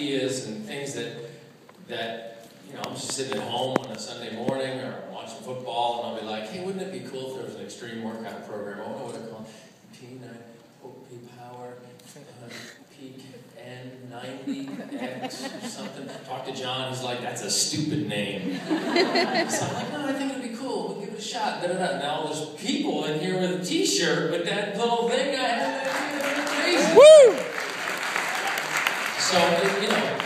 ideas and things that you know, I'm just sitting at home on a Sunday morning or watching football, and I'll be like, hey, wouldn't it be cool if there was an extreme workout program? I don't know what to call it. P Power, Peak N90X or something. Talk to John, he's like, that's a stupid name. So I'm like, no, I think it'd be cool. We'll give it a shot. Now there's people in here with a t-shirt with that little thing I had. Crazy. Woo! So, you know,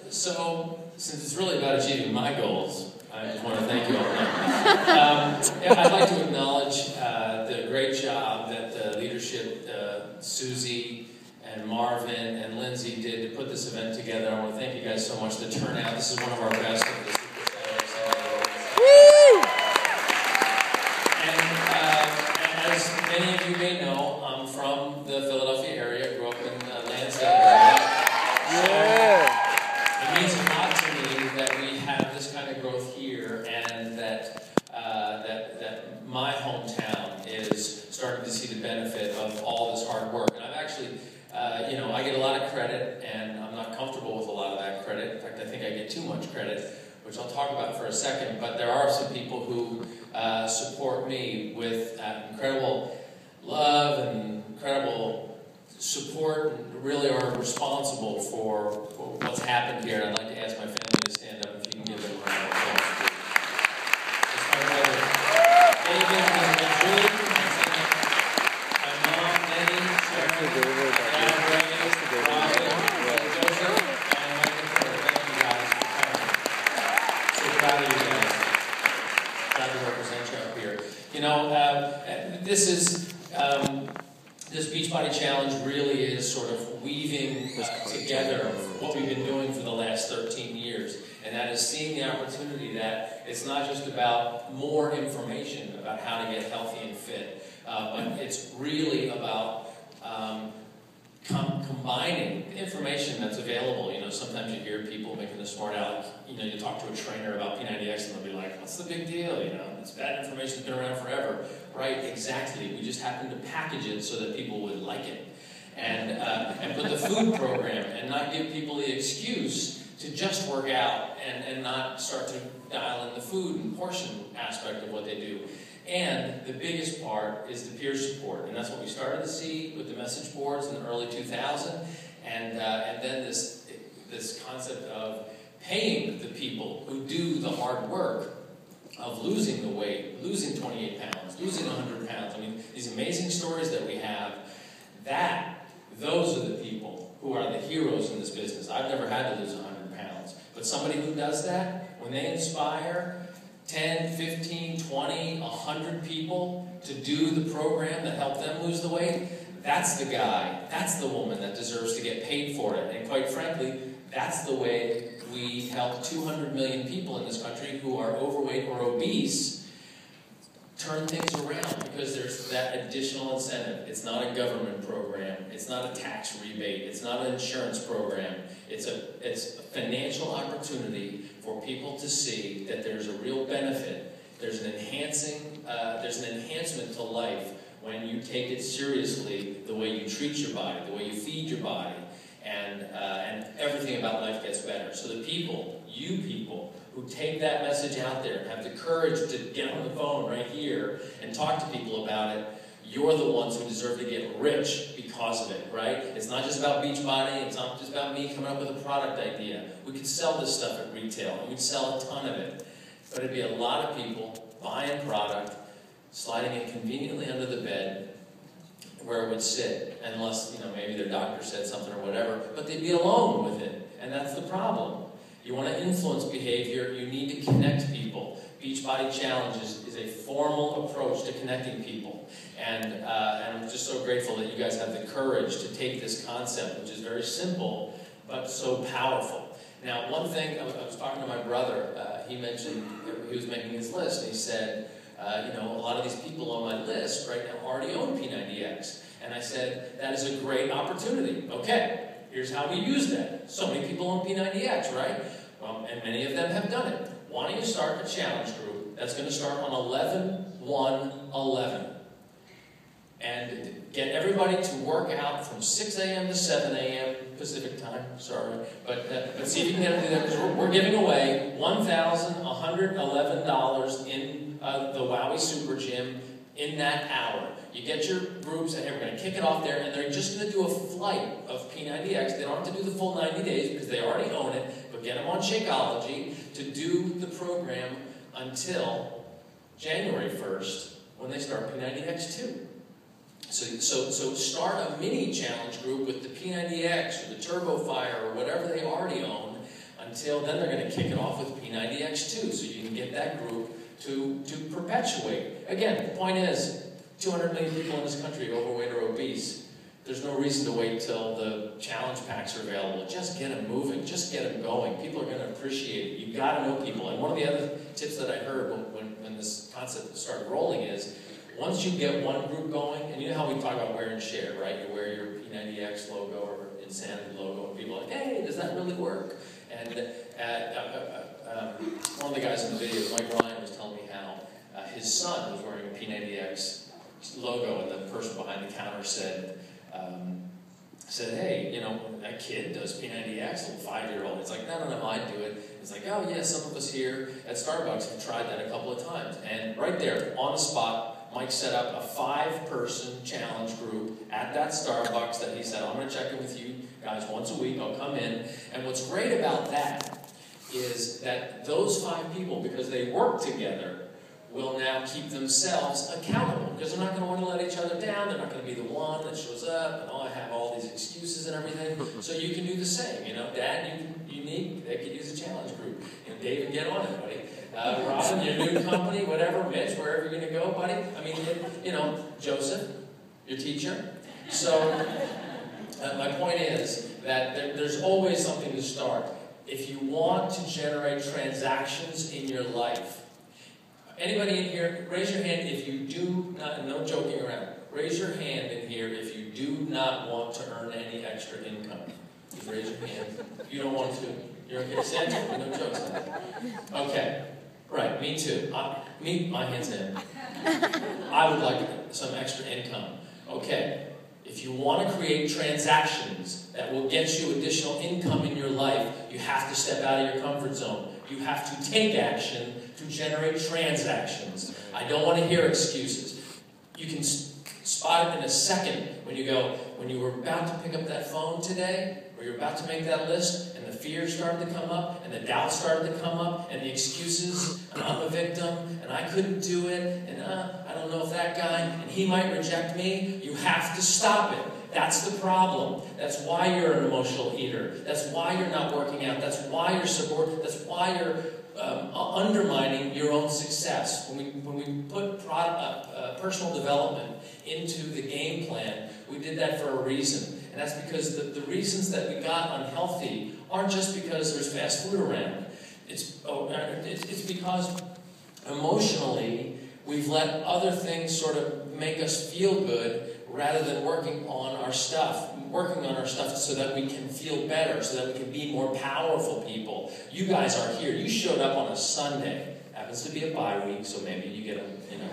so since it's really about achieving my goals, I just want to thank you all. I'd like to acknowledge the great job that the leadership, Susie and Marvin and Lindsay did to put this event together. I want to thank you guys so much. The turnout, this is one of our best of the Super Saturday. Woo! And as many of you may know, I'm from the Philadelphia area, grew up in Lansdale area. Yeah. It means a lot to me that we have this kind of growth here, and that my hometown is starting to see the benefit of all this hard work. And I've actually, you know, I get a lot of credit, and I'm not comfortable with a lot of that credit. In fact, I think I get too much credit, which I'll talk about for a second. But there are some people who support me with incredible love and incredible support, and really are responsible for what's happened here. And I'd like to ask my family to stand up, if you can give them a round of applause. It's my brother David and Julie, my mom Nettie, Sharon, Ray, Robin, Joseph, and my brother. Thank you guys for coming. So proud of you guys. Proud to represent you up here. You know, this is. This Beachbody Challenge really is sort of weaving together what we've been doing for the last 13 years. And that is seeing the opportunity that it's not just about more information about how to get healthy and fit, but it's really about combining the information that's available. You know, sometimes you hear people making the smart aleck. You know, you talk to a trainer about P90X and they'll be like, what's the big deal? You know, it's bad information, it's been around forever. Right, exactly. We just happened to package it so that people would like it. And put the food program and not give people the excuse to just work out and not start to dial in the food and portion aspect of what they do. And the biggest part is the peer support. And that's what we started to see with the message boards in the early 2000s. And then this concept of paying the people who do the hard work of losing the weight, losing 28 pounds, losing 100 pounds. I mean, these amazing stories that we have, those are the people who are the heroes in this business. I've never had to lose 100 pounds. But somebody who does that, when they inspire 10, 15, 20, 100 people to do the program that helped them lose the weight, that's the guy, that's the woman that deserves to get paid for it. And quite frankly, that's the way we help 200 million people in this country who are overweight or obese turn things around, because there's that additional incentive. It's not a government program. It's not a tax rebate. It's not an insurance program. It's a financial opportunity for people to see that there's a real benefit. There's an enhancement to life when you take it seriously, the way you treat your body, the way you feed your body, and everything about life gets better. So the people, you people, who take that message out there and have the courage to get on the phone right here and talk to people about it, you're the ones who deserve to get rich because of it, right? It's not just about Beachbody. It's not just about me coming up with a product idea. We could sell this stuff at retail, and we'd sell a ton of it. But it'd be a lot of people buying product, sliding it conveniently under the bed, where it would sit, unless, you know, maybe their doctor said something or whatever, but they'd be alone with it, and that's the problem. You want to influence behavior, you need to connect people. Beachbody Challenge is a formal approach to connecting people, and I'm just so grateful that you guys have the courage to take this concept, which is very simple, but so powerful. Now, one thing, I was talking to my brother, he mentioned, he was making his list, and he said, you know, a lot of these people on my list right now already own P90X. And I said, that is a great opportunity. Okay, here's how we use that. So many people own P90X, right? Well, and many of them have done it. Why don't you start a challenge group that's going to start on 11/1/11? and get everybody to work out from 6 a.m. to 7 a.m. Pacific time, sorry. But see if you can get them to do that, because we're giving away $1,111 in the Wowie Super Gym in that hour. You get your groups, and we're going to kick it off there, and they're just going to do a flight of P90X. They don't have to do the full 90 days because they already own it, but get them on Shakeology to do the program until January 1st when they start P90X2. So start a mini challenge group with the P90X or the Turbo Fire or whatever they already own. Until then, they're going to kick it off with P90X2, so you can get that group to perpetuate. Again, the point is, 200 million people in this country are overweight or obese. There's no reason to wait till the challenge packs are available. Just get them moving. Just get them going. People are going to appreciate it. You've got to know people. And one of the other tips that I heard when this concept started rolling is, once you get one group going, and you know how we talk about wear and share, right? You wear your P90X logo or Insanity logo, and people are like, hey, does that really work? And one of the guys in the video, Mike Ryan, was telling me how his son was wearing a P90X logo, and the person behind the counter said, hey, you know, that kid does P90X, a little 5-year-old. It's like, no, I do it. It's like, oh yeah, some of us here at Starbucks have tried that a couple of times. And right there, on the spot, Mike set up a 5-person challenge group at that Starbucks that he said, I'm going to check in with you guys once a week. I'll come in. And what's great about that is that those 5 people, because they work together, will now keep themselves accountable, because they're not going to want to let each other down. They're not going to be the one that shows up and, oh, I have all these excuses and everything. So you can do the same. You know, Dad, you need, they could use a challenge group. You know, David, get on it, buddy. Robin, your new company, whatever, Mitch, wherever you're going to go, buddy. I mean, you know, Joseph, your teacher. So my point is that there's always something to start. If you want to generate transactions in your life, anybody in here, raise your hand if you do not, no joking around, raise your hand in here if you do not want to earn any extra income. Just raise your hand. You don't want to. You're okay. Santa, no jokes. Okay. Right, me too. My hand's in. I would like some extra income. Okay. If you want to create transactions that will get you additional income in your life, you have to step out of your comfort zone. You have to take action to generate transactions. I don't want to hear excuses. You can spot it in a second when you go, when you were about to pick up that phone today, or you're about to make that list, and the fear started to come up, and the doubt started to come up, and the excuses, and I'm a victim, and I couldn't do it, and I don't know if that guy, and he might reject me. You have to stop it. That's the problem. That's why you're an emotional eater. That's why you're not working out. That's why you're that's why you're undermining your own success. When we put personal development into the game plan, we did that for a reason. And that's because the reasons that we got unhealthy aren't just because there's fast food around. It's because emotionally we've let other things sort of make us feel good rather than working on our stuff so that we can feel better, so that we can be more powerful people. You guys are here. You showed up on a Sunday. Happens to be a bye week, so maybe you get a, you know.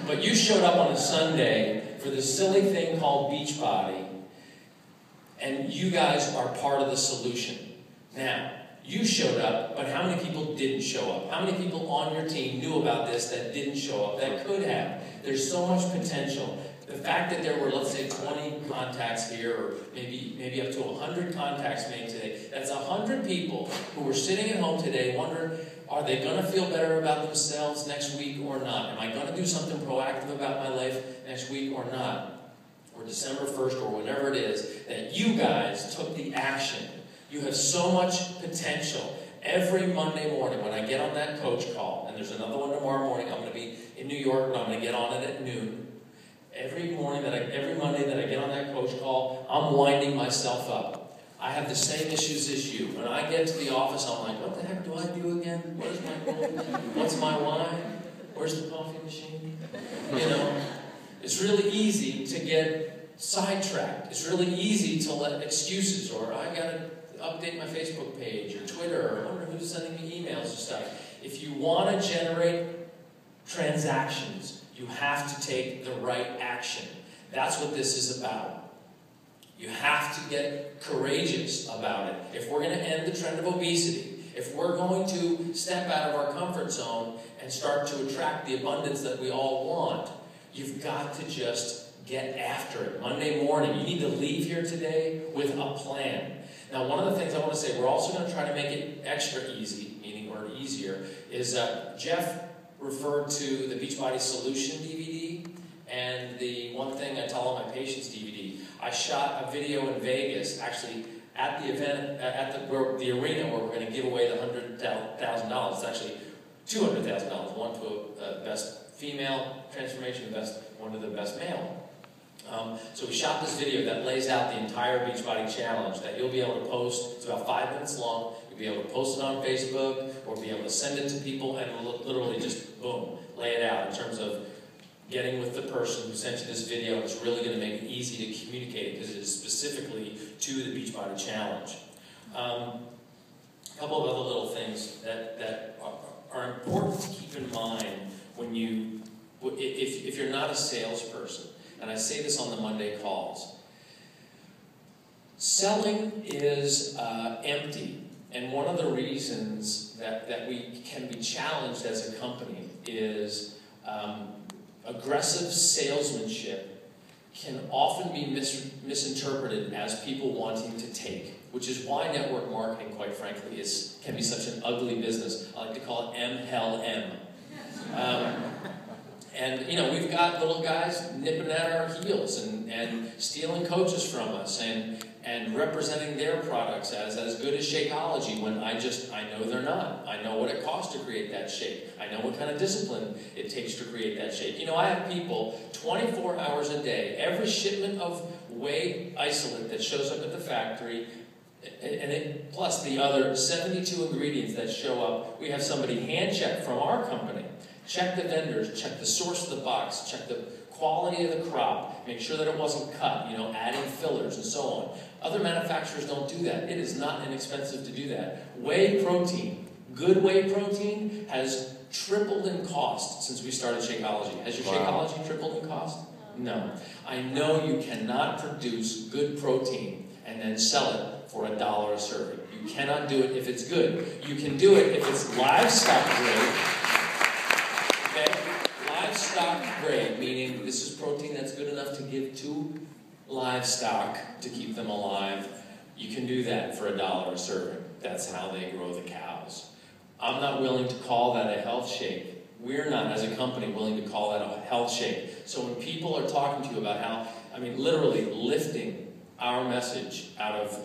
But you showed up on a Sunday for this silly thing called Beachbody, and you guys are part of the solution. Now, you showed up, but how many people didn't show up? How many people on your team knew about this that didn't show up, that could have? There's so much potential. The fact that there were, let's say, 20 contacts here, or maybe up to 100 contacts made today, that's 100 people who were sitting at home today wondering, are they going to feel better about themselves next week or not? Am I going to do something proactive about my life next week or not? Or December 1st, or whenever it is, that you guys took the action. You have so much potential. Every Monday morning when I get on that coach call, and there's another one tomorrow morning, I'm going to be in New York, but I'm going to get on it at noon. Every Monday that I get on that coach call, I'm winding myself up. I have the same issues as you. When I get to the office, I'm like, what the heck do I do again? What is my goal? What's my why? Where's the coffee machine? You know, it's really easy to get sidetracked. It's really easy to let excuses, or I got to update my Facebook page or Twitter, or I wonder who's sending me emails and stuff. If you want to generate transactions, You have to take the right action. That's what this is about. You have to get courageous about it. If we're going to end the trend of obesity, if we're going to step out of our comfort zone and start to attract the abundance that we all want, you've got to just get after it. Monday morning, you need to leave here today with a plan. Now, one of the things I want to say, we're also going to try to make it extra easy, meaning or easier, is Jeff referred to the Beachbody Solution DVD and the One Thing I Tell All My Patients DVD. I shot a video in Vegas, actually, at the event, at the arena where we're going to give away the $100,000. It's actually $200,000. One to a best female transformation, one to the best male. So we shot this video that lays out the entire Beachbody challenge that you'll be able to post. It's about 5 minutes long. You'll be able to post it on Facebook or be able to send it to people and literally just, boom, lay it out in terms of getting with the person who sent you this video. It's really going to make it easy to communicate it because it is specifically to the Beachbody challenge. A couple of other little things that are important to keep in mind when you, if you're not a salesperson, and I say this on the Monday calls, selling is empty. And one of the reasons that we can be challenged as a company is aggressive salesmanship can often be misinterpreted as people wanting to take, which is why network marketing, quite frankly, can be such an ugly business. I like to call it M-hell-M. And, you know, we've got little guys nipping at our heels and stealing coaches from us and representing their products as good as Shakeology when I know they're not. I know what it costs to create that shake. I know what kind of discipline it takes to create that shake. You know, I have people 24 hours a day, every shipment of whey isolate that shows up at the factory, plus the other 72 ingredients that show up, we have somebody hand check from our company. Check the vendors, check the source of the box, check the quality of the crop, make sure that it wasn't cut, you know, adding fillers and so on. Other manufacturers don't do that. It is not inexpensive to do that. Whey protein, good whey protein has tripled in cost since we started Shakeology. Has your Shakeology tripled in cost? No. I know you cannot produce good protein and then sell it for $1 a serving. You cannot do it if it's good. You can do it if it's livestock grade. Livestock grade, meaning this is protein that's good enough to give to livestock to keep them alive. You can do that for $1 a serving. That's how they grow the cows. I'm not willing to call that a health shake. We're not, as a company, willing to call that a health shake. So when people are talking to you about how, I mean, literally lifting our message out of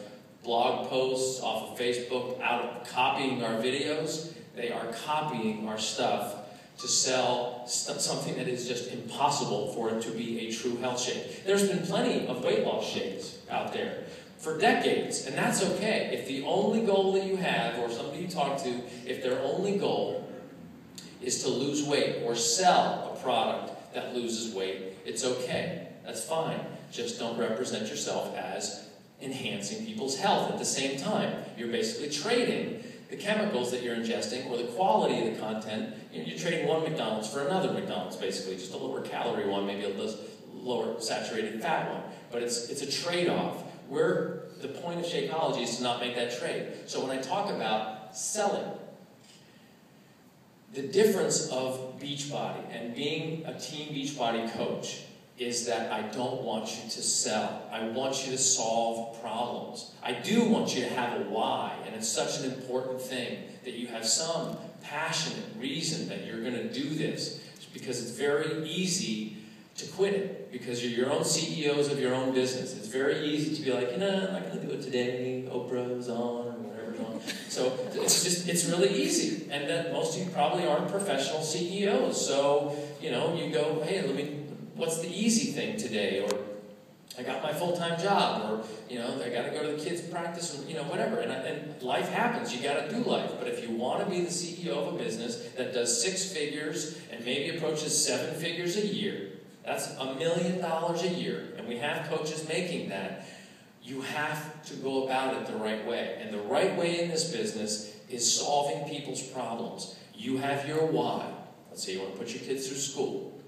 blog posts, off of Facebook, out of copying our videos, they are copying our stuff to sell something that is just impossible for it to be a true health shake. There's been plenty of weight loss shakes out there for decades, and that's okay. If the only goal that you have, or somebody you talk to, if their only goal is to lose weight or sell a product that loses weight, it's okay. That's fine. Just don't represent yourself as enhancing people's health at the same time. You're basically trading the chemicals that you're ingesting or the quality of the content. You're trading one McDonald's for another McDonald's, basically, just a lower calorie one, maybe a lower saturated fat one. But it's a trade-off. The point of Shakeology is to not make that trade. So when I talk about selling, the difference of Beachbody and being a Team Beachbody coach is that I don't want you to sell. I want you to solve problems. I do want you to have a why, and it's such an important thing that you have some passionate reason that you're going to do this, because it's very easy to quit it, because you're your own CEOs of your own business. It's very easy to be like, you know, I'm not going to do it today. Oprah's on, or whatever's on. So it's really easy, and that most of you probably aren't professional CEOs. So, you know, you go, hey, what's the easy thing today? Or I got my full-time job, or, you know, I got to go to the kids' practice, or, you know, whatever. And life happens. You got to do life. But if you want to be the CEO of a business that does 6 figures and maybe approaches 7 figures a year, that's $1 million a year, and we have coaches making that, you have to go about it the right way. And the right way in this business is solving people's problems. You have your why. Let's say you want to put your kids through school.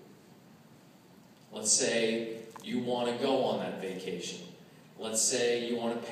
Let's say you want to go on that vacation. Let's say you want to pay